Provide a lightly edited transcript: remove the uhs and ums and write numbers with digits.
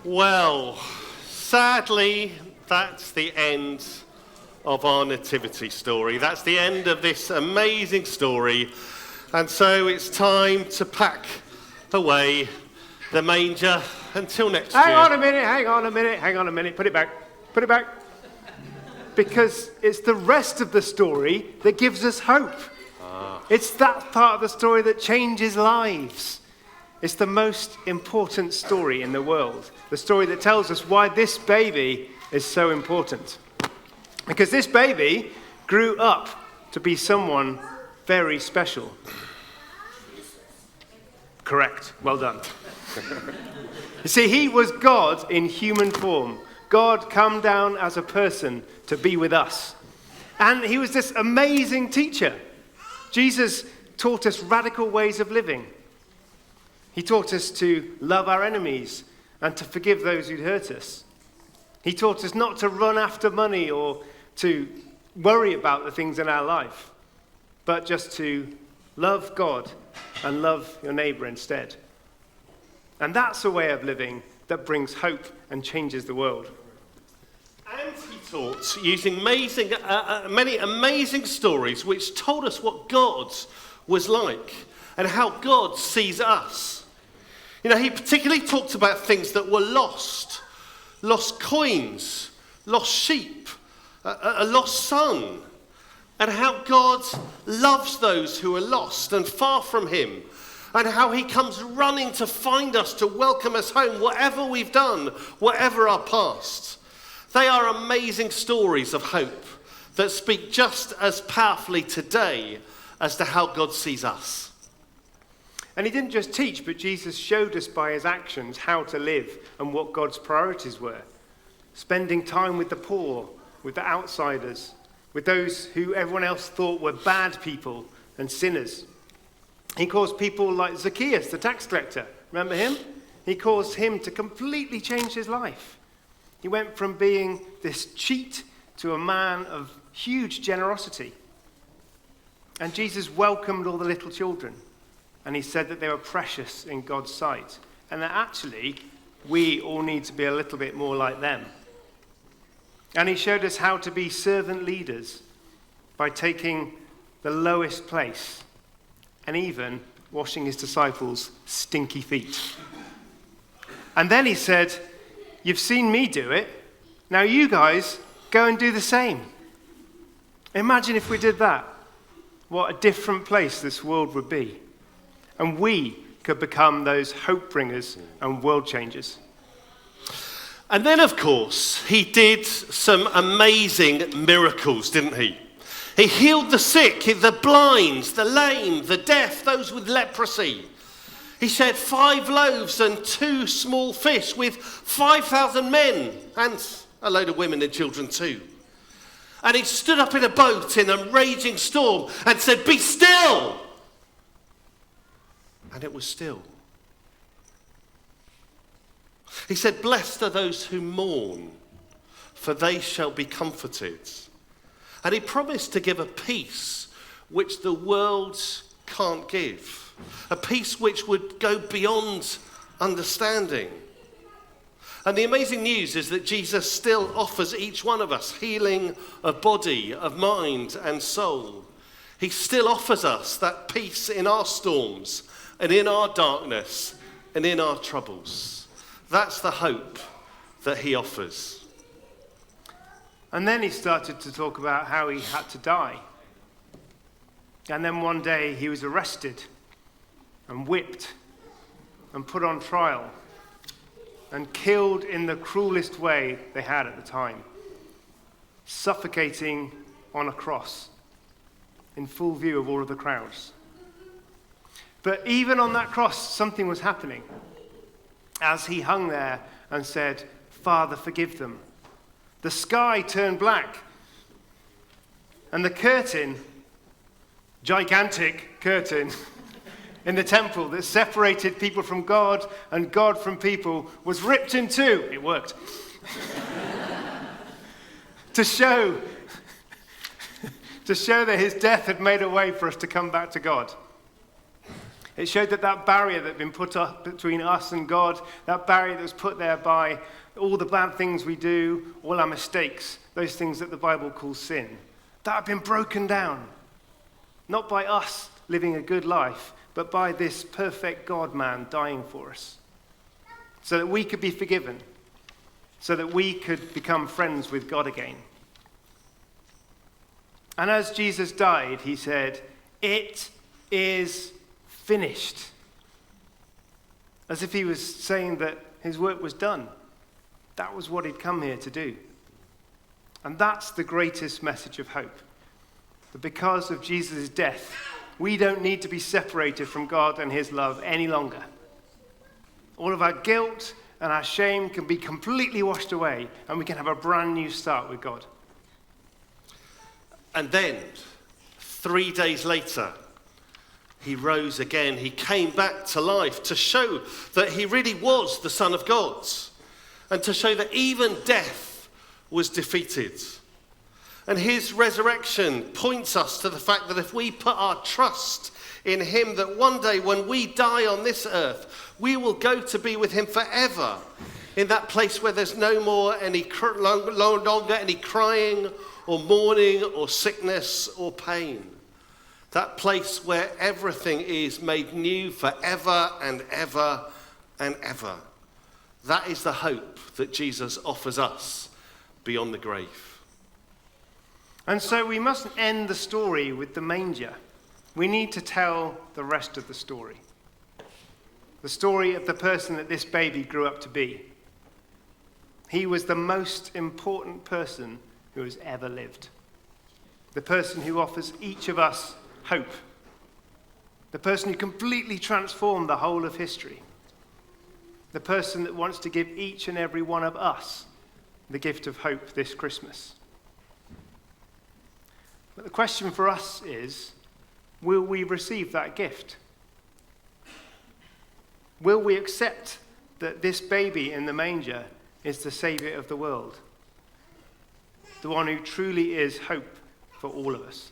Well, sadly, that's the end of our Nativity story. That's the end of this amazing story. And so it's time to pack away the manger until next year. Hang on a minute. Put it back. Because it's the rest of the story that gives us hope. It's that part of the story that changes lives. It's the most important story in the world. The story that tells us why this baby is so important. Because this baby grew up to be someone very special. Correct. Well done. You see, he was God in human form. God come down as a person to be with us. And he was this amazing teacher. Jesus taught us radical ways of living. He taught us to love our enemies and to forgive those who'd hurt us. He taught us not to run after money or to worry about the things in our life, but just to love God and love your neighbor instead. And that's a way of living that brings hope and changes the world. And he taught using many amazing stories which told us what God was like and how God sees us. You know, he particularly talked about things that were lost coins, lost sheep, a lost son, and how God loves those who are lost and far from him, and how he comes running to find us, to welcome us home, whatever we've done, whatever our past. They are amazing stories of hope that speak just as powerfully today as to how God sees us. And he didn't just teach, but Jesus showed us by his actions how to live and what God's priorities were. Spending time with the poor, with the outsiders, with those who everyone else thought were bad people and sinners. He caused people like Zacchaeus, the tax collector, remember him? He caused him to completely change his life. He went from being this cheat to a man of huge generosity. And Jesus welcomed all the little children. And he said that they were precious in God's sight. And that actually, we all need to be a little bit more like them. And he showed us how to be servant leaders by taking the lowest place and even washing his disciples' stinky feet. And then he said, "You've seen me do it. Now you guys go and do the same." Imagine if we did that. What a different place this world would be. And we could become those hope bringers and world changers. And then, of course, he did some amazing miracles, didn't he? He healed the sick, the blind, the lame, the deaf, those with leprosy. He shared 5 loaves and 2 small fish with 5,000 men and a load of women and children too. And he stood up in a boat in a raging storm and said, "Be still!" And it was still. He said, "Blessed are those who mourn, for they shall be comforted." And he promised to give a peace which the world can't give, a peace which would go beyond understanding. And the amazing news is that Jesus still offers each one of us healing of body, of mind and soul. He still offers us that peace in our storms and in our darkness and in our troubles. That's the hope that he offers. And then he started to talk about how he had to die. And then one day he was arrested and whipped and put on trial and killed in the cruelest way they had at the time, suffocating on a cross in full view of all of the crowds. But even on that cross, something was happening. As he hung there and said, "Father, forgive them," the sky turned black. And the curtain, gigantic curtain, in the temple that separated people from God and God from people was ripped in two. It worked. to show that his death had made a way for us to come back to God. It showed that that barrier that had been put up between us and God, that barrier that was put there by all the bad things we do, all our mistakes, those things that the Bible calls sin, that had been broken down. Not by us living a good life, but by this perfect God-man dying for us. So that we could be forgiven. So that we could become friends with God again. And as Jesus died, he said, "It is finished." As if he was saying that his work was done. That was what he'd come here to do. And that's the greatest message of hope. That because of Jesus' death, we don't need to be separated from God and his love any longer. All of our guilt and our shame can be completely washed away, and we can have a brand new start with God. And then, 3 days later, he rose again. He came back to life to show that he really was the Son of God, and to show that even death was defeated. And his resurrection points us to the fact that if we put our trust in him, that one day when we die on this earth, we will go to be with him forever, in that place where there's no more no longer any crying or mourning or sickness or pain. That place where everything is made new forever and ever and ever. That is the hope that Jesus offers us beyond the grave. And so we mustn't end the story with the manger. We need to tell the rest of the story. The story of the person that this baby grew up to be. He was the most important person who has ever lived. The person who offers each of us hope. The person who completely transformed the whole of history. The person that wants to give each and every one of us the gift of hope this Christmas. But the question for us is, will we receive that gift? Will we accept that this baby in the manger is the Saviour of the world? The one who truly is hope for all of us?